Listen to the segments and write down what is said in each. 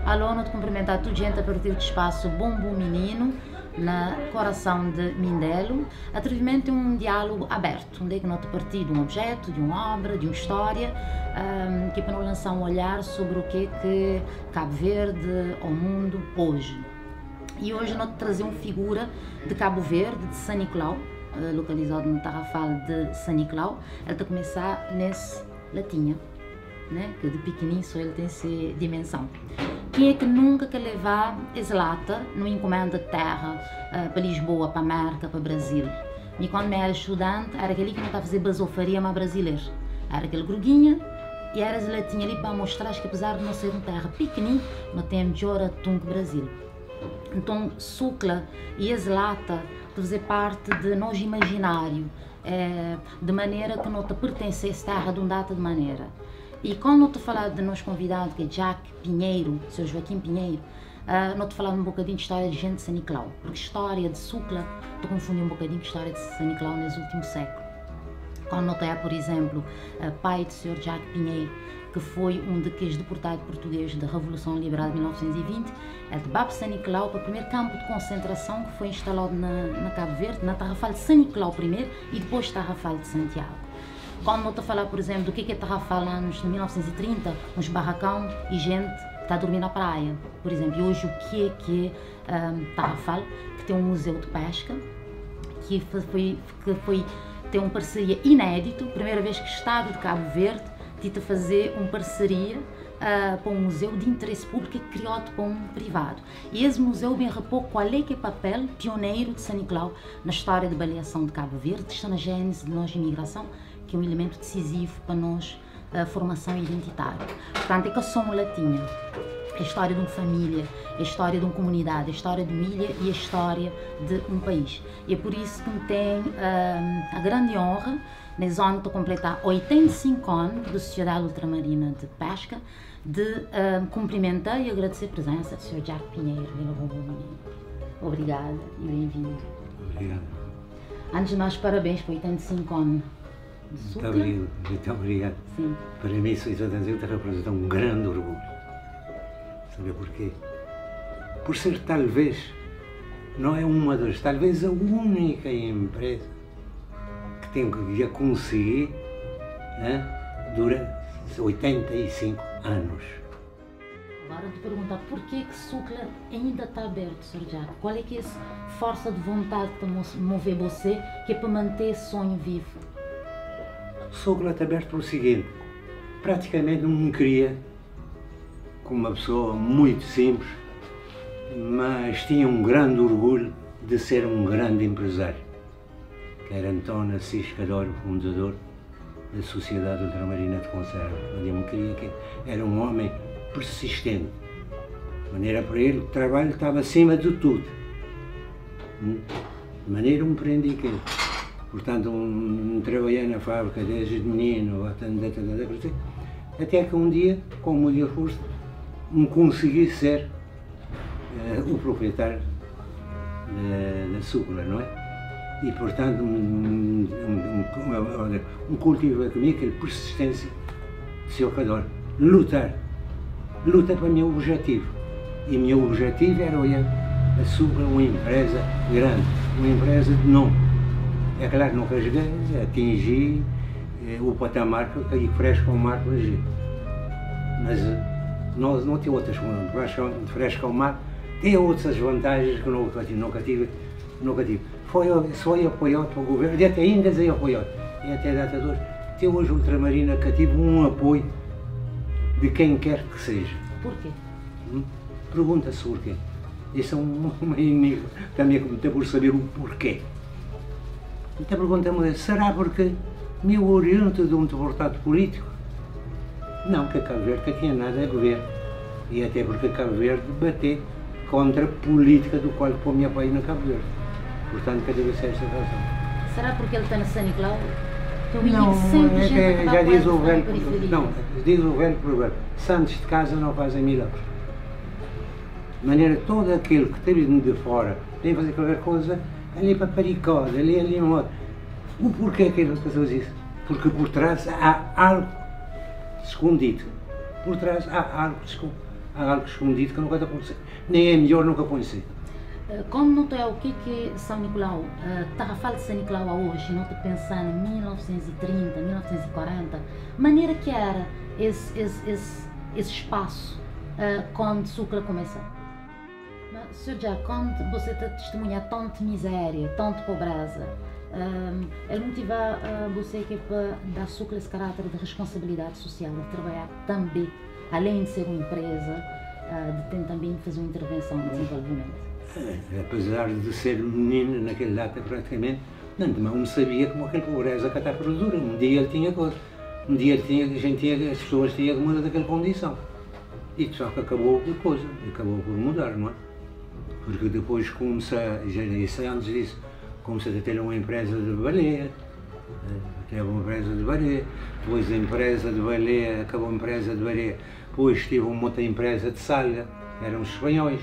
Alô, te cumprimentar toda gente a partir do espaço Bom Menino, na coração de Mindelo. Atrevimento é um diálogo aberto, onde é que nós partimos de um objeto, de uma obra, de uma história, que é para nos lançar um olhar sobre o que é que Cabo Verde ao mundo hoje. E hoje nós trazemos uma figura de Cabo Verde, de São Nicolau, localizado no Tarrafal de São Nicolau. Ele está a começar nesse latinha, né? Que de pequenininho só ele tem essa dimensão. Quem é que nunca quer levar essa lata numa encomenda de terra para Lisboa, para América, para Brasil? E quando eu era estudante, era aquele que não estava a fazer basofaria, mas brasileiro. Era aquele gruguinha e era essa latinha ali para mostrar que apesar de não ser uma terra pequenininha, não tem melhor atum que o Brasil. Então, sucla e essa lata de fazer parte de nós imaginário, de maneira que não te pertence a essa terra de uma data de maneira. E quando eu te falar de nosso convidado, que é Jack Pinheiro, Sr. Joaquim Pinheiro, não te falar um bocadinho de história de gente de São Nicolau, porque história de Sucla te confunde um bocadinho com história de São Nicolau nesse último século. Quando notei, por exemplo, pai do Sr. Jack Pinheiro, que foi um daqueles deportados portugueses da Revolução Liberal de 1920, é de Bab São Nicolau para o primeiro campo de concentração que foi instalado na Cabo Verde, na Tarrafal de São Nicolau primeiro e depois Tarrafal de Santiago. Quando não estou a falar, por exemplo, do que é Tarrafal anos de 1930, uns barracão e gente está a dormir na praia, por exemplo. E hoje o que é Tarrafal, que tem um museu de pesca, que tem uma parceria inédito, primeira vez que o Estado de Cabo Verde tenta fazer uma parceria para um museu de interesse público criado para um privado. E esse museu vem repor qual é que é o papel pioneiro de São Nicolau na história de baleação de Cabo Verde, que está na gênese de nossa imigração, que é um elemento decisivo para nós, a formação identitária. Portanto, é que eu sou uma latinha. É a história de uma família, é a história de uma comunidade, é a história de uma ilha e a história de um país. E é por isso que me tem a grande honra, nesse ano de completar 85 anos da Sociedade Ultramarina de Pesca, de cumprimentar e agradecer a presença do Sr. Jack Pinheiro, Bom Menino. Obrigada e bem-vindo. Obrigado. Antes de mais, parabéns por 85 anos. Muito obrigado. Sim. Para mim, isso representa um grande orgulho. Sabe porquê? Por ser talvez, não é uma das, talvez a única empresa que tem que conseguir, né, durante 85 anos. Agora te perguntar, porquê que Sucla ainda está aberto, Sr. Jack? Qual é que é essa força de vontade para mover você, que é para manter esse sonho vivo? Sucla está aberto pelo seguinte, praticamente não me queria como uma pessoa muito simples, mas tinha um grande orgulho de ser um grande empresário, que era António Assis Cadório, fundador da Sociedade Ultramarina de Conserva, onde eu me queria que era um homem persistente, de maneira para ele o trabalho estava acima de tudo, de maneira um prendicante. Portanto, trabalhei na fábrica desde menino, até que um dia, com muito esforço, me consegui ser o proprietário da Sucla, não é? E, portanto, um cultivo comigo, aquela persistência de seu Cador. Luta para o meu objetivo. E o meu objetivo era olhar a Sucla uma empresa grande, uma empresa de nome. É claro que nunca cheguei a atingir o patamar que Fresca ao Mar hoje. Mas nós não temos outras coisas. Fresca ao Mar tem outras vantagens que nunca tive. Foi apoiado pelo governo, e até ainda é apoiado. E até a data de hoje, até hoje o Ultramarina que tive um apoio de quem quer que seja. Porquê? Pergunta-se porquê. Isso é uma enigma também até por saber o porquê. Então pergunta-me, será porque meu oriente de um deportado político? Não, que Cabo Verde que tinha nada a ver. E até porque Cabo Verde bateu contra a política do qual pôs meu pai na Cabo Verde. Portanto, que deve ser esta razão. Será porque ele está na São Nicolau? Não, já diz o velho, não, diz o velho provérbio, santos de casa não fazem milagres. De maneira que todo aquele que esteve de fora tem que fazer qualquer coisa, ali para Paricode, ali no outro. O porquê que ele faz isso? Porque por trás há algo escondido. Por trás há algo há algo escondido que nunca te aconteceu. Nem é melhor nunca conhecer. Quando notou o que São Nicolau, Tarrafal de São Nicolau a hoje, não te pensando em 1930, 1940, maneira que era esse espaço quando Sucre começou? Mas, Sr. Já, quando você testemunha tanta miséria, tanta pobreza, ele motiva você que para dar Sucre esse caráter de responsabilidade social, de trabalhar também, além de ser uma empresa, de ter também fazer uma intervenção no desenvolvimento? Apesar de ser menino naquele data praticamente, não sabia como aquela pobreza que está por dura. Um dia ele tinha coisa, um dia as pessoas tinham que mudar daquela condição. E só que acabou por coisa, acabou por mudar, não é? Porque depois começa, já disse antes disso, começa a ter uma empresa de baleia, teve uma empresa de baleia, depois a empresa de baleia, acabou a empresa de baleia, depois tive uma outra empresa de salga, eram os espanhóis.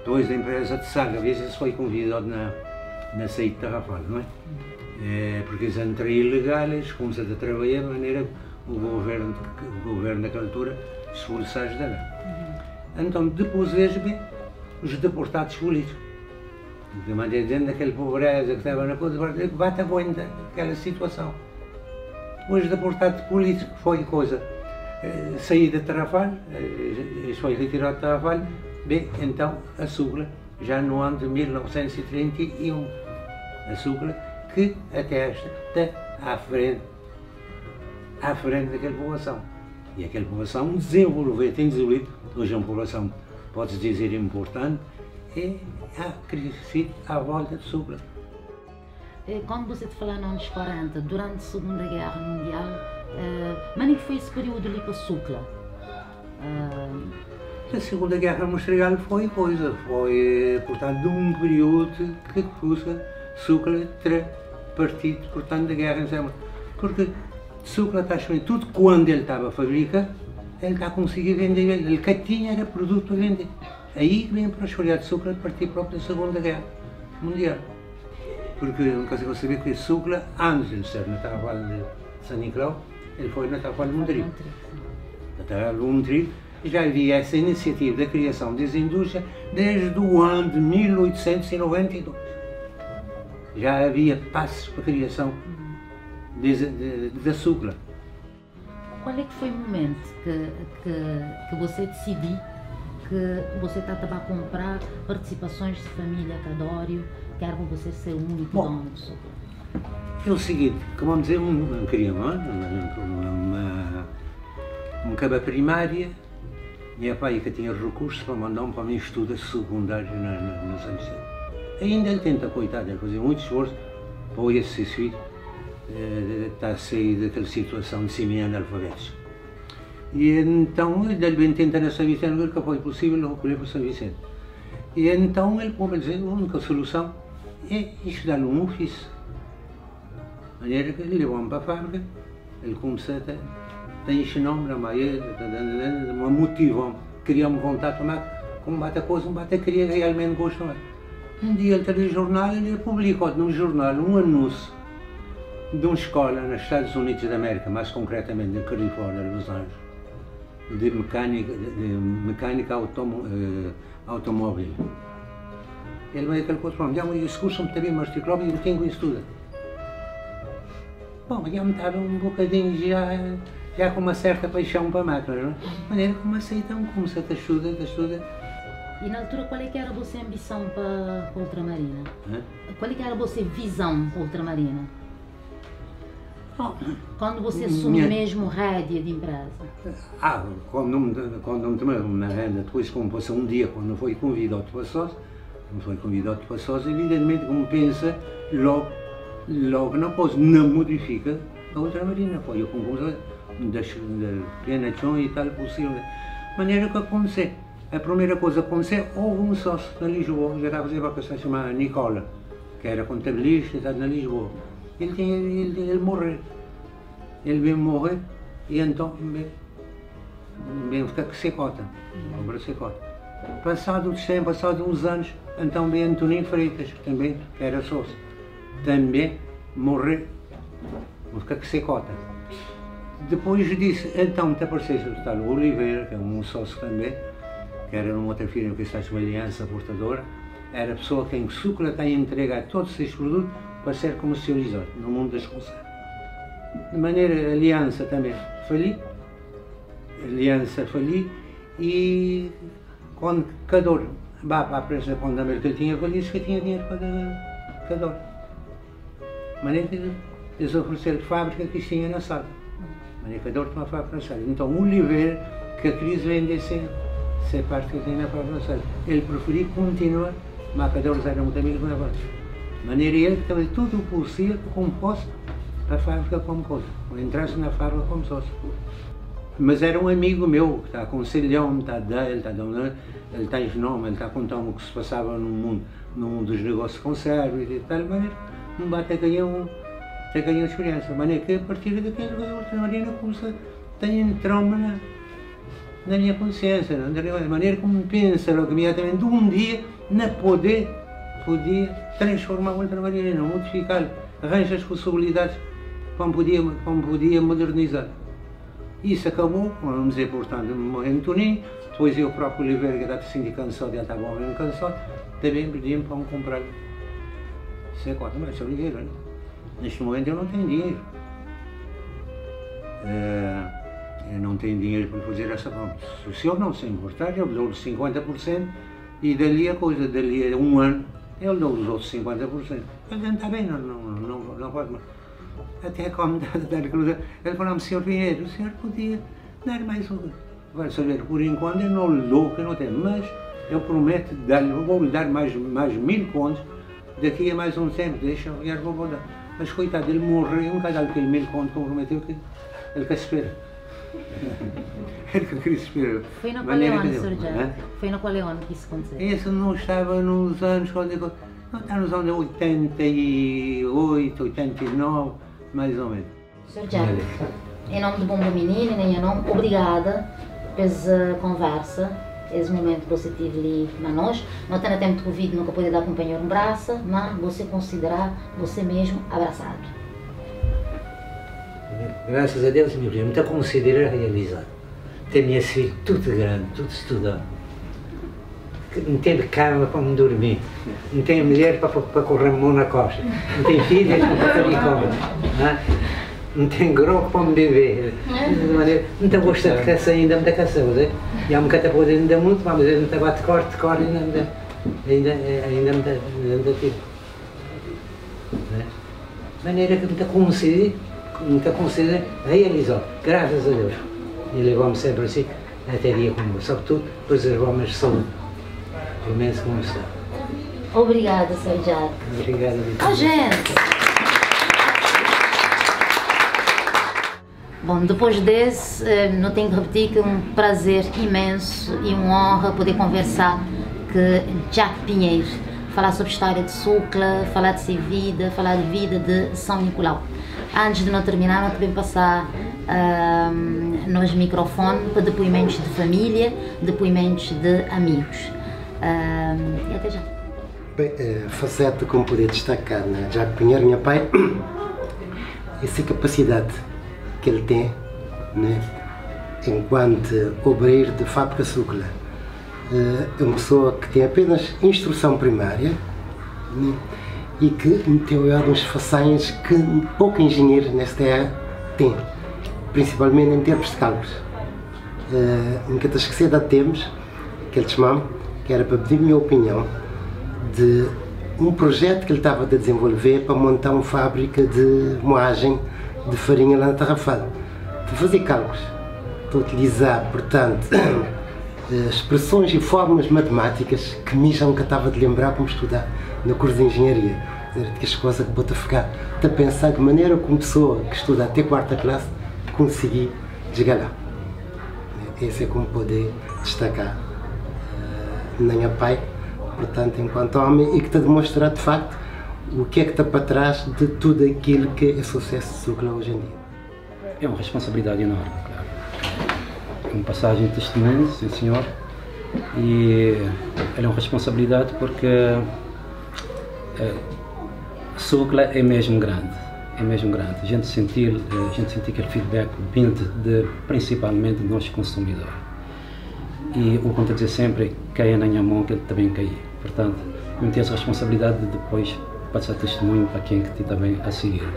Depois da empresa de Saga, às vezes foi convidado na saída de Tarrafal, não é? Porque eles eram ilegais, começaram a trabalhar de maneira que o governo daquela altura se esforçasse de lá. Então, depois vejo bem os deportados políticos. De maneira dentro daquela pobreza que estava na coisa, bate aguenta aquela situação. Os deportados políticos foi coisa, saída de Tarrafal, eles foi retirado de Tarrafal. Bem, então a Sucre, já no ano de 1931, a Sucre, que até esta está à frente daquela população. E aquela população tem desenvolvido, hoje é uma população, pode-se dizer, importante, e há crescido à volta de Sucre. Quando você te falou nos anos 40, durante a Segunda Guerra Mundial, mas foi esse período ali para Sucre? A Segunda Guerra Mundial foi coisa, foi, portanto, um período que Sucre terá partido, portanto, da guerra, porque Sucre está a tudo quando ele estava a fabricar, ele está a conseguir vender, ele que tinha era produto a vender. Aí vem a prosperidade de Sucre a partir próprio da Segunda Guerra Mundial. Porque não consigo saber que Sucre, antes de ser na Tarrafal de São Nicolau, ele foi na Tarrafal de Montreal. Na Tarrafal de Montreal, já havia essa iniciativa da criação das indústrias desde o ano de 1892. Já havia passos para a criação de Sucre. Qual é que foi o momento que você decidiu que você estava a comprar participações de família Cadório, que era para você ser o único dono do Sucre? É o seguinte, como vamos dizer, queria uma caba primária. Minha pai que tinha recursos para mandar-me para mim estudos secundários nos anos 70. Ainda ele tenta, coitado, ele fazia muito esforço para esse filho estar a sair daquela situação de semi-analfabetos. E então ele bem tenta na São Vicente, o que foi possível, ele recolheu para São Vicente. E então ele, como dizer, a única solução é estudar num ofício. De maneira que ele levou-me para a fábrica, ele começou a ensinar-me na maia, me motivou-me, criou-me vontade de como bate a coisa, bate a querer realmente gostar. Um dia ele teve um jornal, ele publicou num jornal um anúncio de uma escola nos Estados Unidos da América, mais concretamente na Califórnia, Los Angeles, de mecânica automóvel. Ele me disse aquela coisa, pronto, esse curso me também matriculou e eu tenho que estudar. Bom, já me estava um bocadinho já com uma certa paixão para máquinas, não é? De maneira que me aceitam, comecei a estudar. E na altura, qual é que era a vossa ambição para a Ultramarina? Qual é que era a vossa visão para a Ultramarina? Quando você assumiu mesmo rédea de empresa? Quando me tomei na renda, depois como passou um dia, quando foi convidado para sócio, evidentemente como pensa, logo não pode, não modifica a Ultramarina. Foi eu como das plena e tal possível. De maneira que aconteceu. A primeira coisa que aconteceu, houve um sócio na Lisboa, já estava a fazer uma pessoa chamada Nicola, que era contabilista, estava na Lisboa. Ele morreu. Ele veio morrer e então veio ficar com secota. Passado uns anos, então veio Antoninho Freitas, também era sócio. Também morreu, vou ficar com secota. Depois disso, então te apareceu o tal Oliveira, que é um sócio também, que era numa outra firma que está uma aliança portadora, era a pessoa quem o Sucla tem a entregar todos esses produtos para ser comercializado no mundo das conservas. De maneira, a aliança também fali, e quando cada hora vá para a prensa, quando a mercadoria tinha valido, que tinha dinheiro para cada hora. De maneira que eles ofereceram fábrica que tinha na sala. De maneira que cada hora tinha uma fábrica na sala. Então o Oliveira, que a crise vem descer parte que tem na fábrica na sala, ele preferiu continuar, mas cada hora era muito amigo na fábrica. De maneira ele que fazia tudo o possível como fosse a fábrica como coisa, ou entrasse na fábrica como sócio. Mas era um amigo meu, que está aconselhando-me, está a dar, ele tem os nomes, ele está a contar-me o que se passava no mundo dos negócios de conserva e de tal maneira, não bate a ganhar experiência. De maneira que a partir daquele jogador de Marina entrou-me na minha consciência, de maneira como pensa logo imediatamente, um dia, não podia transformar o ultramarino, modificar, arranjar as possibilidades como podia modernizar. Isso acabou, vamos dizer, portanto, morrendo Toninho, depois eu próprio Oliveira, que estava assim cansado, já estava mesmo cansado, também pedi-me para me comprar. Isso é quatro, mas Oliveira, né? Neste momento eu não tenho dinheiro. Eu não tenho dinheiro para fazer essa compra. Se o senhor não se importar, eu dou-lhe 50% e dali a um ano eu dou os outros 50%. Mas está bem, não pode mais. Até como ele falou-me, senhor Pinheiro, o senhor podia dar mais um. Vai saber, por enquanto eu não lhe dou, que eu não tenho, mas eu prometo dar-lhe, vou-lhe dar mais 1000 contos, daqui a mais um tempo, deixa eu vou dar. Mas coitado, ele morreu, um bocado aquele 1000 contos que prometeu que ele quer se esperar. Ele que queria se esperar. Foi Napoleão, Sr. Jack. Foi Napoleão que isso aconteceu. Isso não estava nos anos, não está nos anos 88, 89, mais ou menos. Sr. Jack, em nome do Bom Menino e nem em nome, obrigada pela conversa, esse momento que você teve ali na nós. Não tenho tempo de Covid, nunca pude dar companheiro um braço, mas você considerar você mesmo abraçado. Graças a Deus, meu filho, me está a considerar realizado. Tenho minhas filhas tudo grande, tudo estudado. Não tenho cama para me dormir, não tenho mulher para correr mão na costa, não tenho filhas para fazer cama, não tenho groco para me beber. Não estou gostando de caça ainda, me dá caça, e há um bocado para poder ainda muito, mas ele não está a bater corte, ainda me dá tiro. De maneira que me está a considerar realizado, graças a Deus. E levamos sempre assim, até dia como, sobretudo, preservamos a saúde. Pelo menos como está. Obrigada, Sr. Jack. Obrigado, gente! Bom, depois desse, não tenho que repetir que é um prazer imenso e uma honra poder conversar com Jack Pinheiro. Falar sobre a história de Sucla, falar de sua vida, falar de vida de São Nicolau. Antes de não terminar, não também passar nos microfones para depoimentos de família, depoimentos de amigos. E até já. Bem, faceta como poder destacar, né? Jack Pinheiro, meu pai, essa capacidade que ele tem, né? Enquanto obreiro de fábrica Sucla, é uma pessoa que tem apenas instrução primária, né? E que meteu algumas façanhas que pouco engenheiro nesta terra tem, principalmente em termos de cálculos. Nunca te esquecer de termos que ele chamava, que era para pedir a minha opinião de um projeto que ele estava a desenvolver para montar uma fábrica de moagem de farinha lá na Tarrafal. Para fazer cálculos, para utilizar, portanto, expressões e fórmulas matemáticas que me já nunca estava de lembrar como estudar no curso de engenharia. Que as coisas que vou ficar a pensar de maneira como pessoa que estuda até quarta classe conseguir chegar lá. Esse é como poder destacar minha pai, portanto, enquanto homem, e que te demonstrar de facto o que é que está para trás de tudo aquilo que é sucesso de Sucla hoje em dia. É uma responsabilidade enorme, claro. É uma passagem de testemunho, sim senhor, e é uma responsabilidade porque Sucla é mesmo grande, é mesmo grande. A gente sentir aquele feedback vindo principalmente de nós consumidores. e o conta dizer sempre caia na minha mão que ele também cair. Portanto, eu tenho essa responsabilidade de depois passar testemunho para quem que te também a seguir.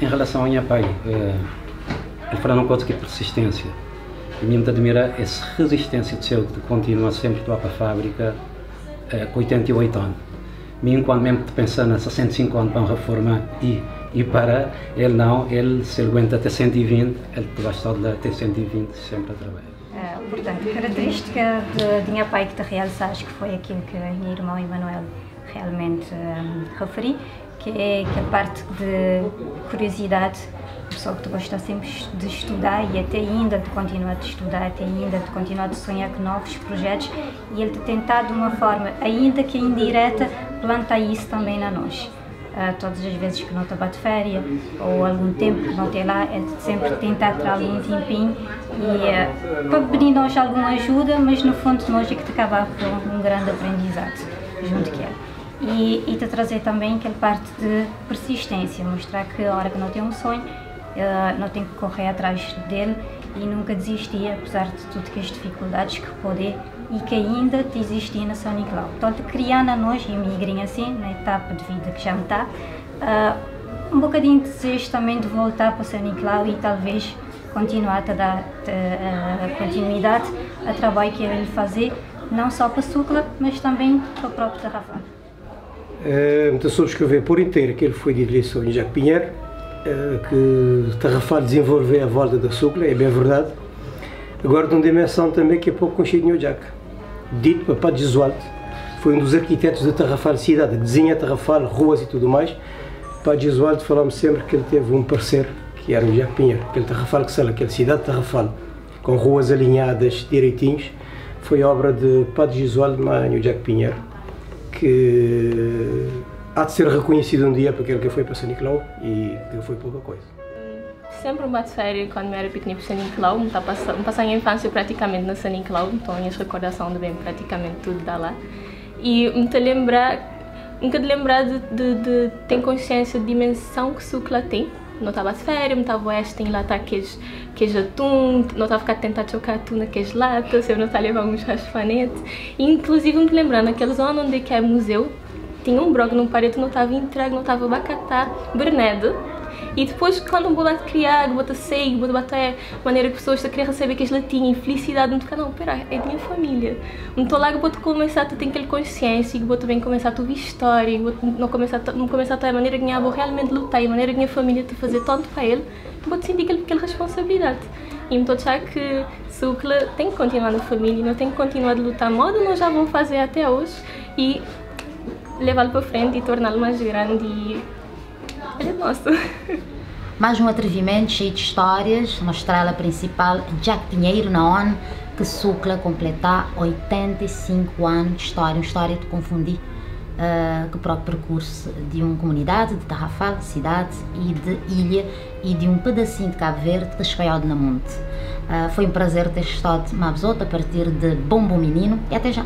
Em relação ao meu pai, ele falou uma coisa que é persistência. E me admira essa resistência de seu de continuar sempre a para a fábrica com 88 anos. Mesmo quando mesmo pensando nessa 105 anos para uma reforma e para ele não, ele se ele aguenta até 120, ele vai estar de até 120 sempre a trabalhar. Portanto, característica de minha pai que te realizaste, que foi aquilo que a minha irmã Emanuel realmente referi, que é a parte de curiosidade, pessoa que tu gosta sempre de estudar e até ainda de continuar a estudar, até ainda de continuar a sonhar com novos projetos, e ele te tentar de uma forma, ainda que indireta, plantar isso também na nós. Todas as vezes que não te bate férias ou algum tempo que não tem lá, ele sempre tentar ter algum tempinho e para pedir nós alguma ajuda, mas no fundo nós é que te acabar com um grande aprendizado junto com ele. E te trazer também aquela parte de persistência, mostrar que a hora que não tem um sonho, não tem que correr atrás dele e nunca desistir, apesar de tudo que as dificuldades que pode e que ainda te existem na São Nicolau. Portanto, criar na nós, e migrem assim, na etapa de vida que já me está, um bocadinho de desejo também de voltar para São Nicolau e talvez continuar a dar continuidade ao trabalho que ele fazer, não só para a Sucla, mas também para o próprio Tarrafal. Muita pessoa escreveu por inteiro que ele foi de eleição em Jacques Pinheiro, que Tarrafal desenvolveu a volta da Sucla, é bem verdade. Agora, de uma dimensão também que é pouco conhecido no Jacques. Dito para Padre Gesualdo, foi um dos arquitetos de Tarrafal cidade, que desenha Tarrafal, ruas e tudo mais. Padre Gesualdo falamos sempre que ele teve um parceiro, que era o Jacques Pinheiro, aquele Tarrafal que sala, aquela cidade de Tarrafal, com ruas alinhadas direitinhos, foi obra de Padre Gesualdo, mas o Jacques Pinheiro, que há de ser reconhecido um dia por aquele que foi para São Nicolau e que foi pouca coisa. Sempre bate férias quando eu era pequenino para São Nicolau, passei a infância praticamente na São Nicolau, então minhas recordações de bem praticamente tudo da lá. E nunca de lembrar de ter consciência da dimensão que Sucla tem. Não estava de férias, não estava oeste, tem lá tá queijo atum, não estava a tentar chocar atum naqueles latas, eu não estava a levar uns raspanetes. E inclusive me lembrar, naquela zona onde é museu, tinha um brogo num parede, não estava entregue, não estava bacatá, bernedo. E depois, quando eu vou lá criar, vou te sair, vou bater, maneira que pessoas querem receber aqueles latinhos, felicidade, não tocar, não, pera, é minha família. Então lá eu vou começar a ter aquela consciência, e vou também começar a ouvir história, vou começar a ter a maneira que eu vou realmente lutar, e a maneira que a minha família te fazer tanto para ele, vou te sentir aquela responsabilidade. E me estou a achar que Sucla tem que continuar na família, não tem que continuar a lutar, modo nós já vamos fazer até hoje, e levá-lo para frente e torná-lo mais grande e ele é nosso. Mais um atrevimento cheio de histórias, na estrela principal, Jacques Pinheiro, na ONU, que Sucla completar 85 anos de história, uma história de confundir que o próprio percurso de uma comunidade, de Tarrafal, de cidade e de ilha e de um pedacinho de Cabo Verde que espalhado na monte. Foi um prazer ter estado mais outro a partir de Bom Menino e até já!